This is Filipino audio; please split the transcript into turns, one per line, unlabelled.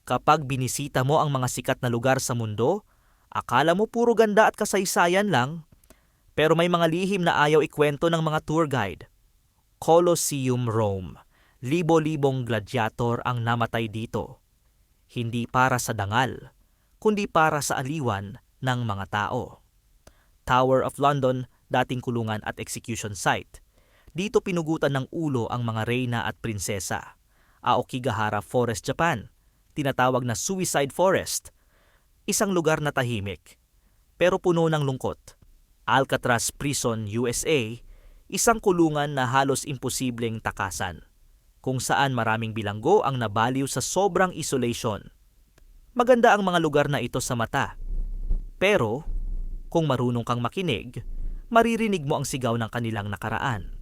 Kapag binisita mo ang mga sikat na lugar sa mundo, akala mo puro ganda at kasaysayan lang, pero may mga lihim na ayaw ikwento ng mga tour guide. Colosseum, Rome. Libo-libong gladiator ang namatay dito. Hindi para sa dangal, kundi para sa aliwan ng mga tao. Tower of London, dating kulungan at execution site. Dito pinugutan ng ulo ang mga reyna at prinsesa. Aokigahara Forest, Japan. Tinatawag na Suicide Forest. Isang lugar na tahimik, pero puno ng lungkot. Alcatraz Prison, USA. Isang kulungan na halos imposibleng takasan, kung saan maraming bilanggo ang nabaliw sa sobrang isolation. Maganda ang mga lugar na ito sa mata, pero kung marunong kang makinig, maririnig mo ang sigaw ng kanilang nakaraan.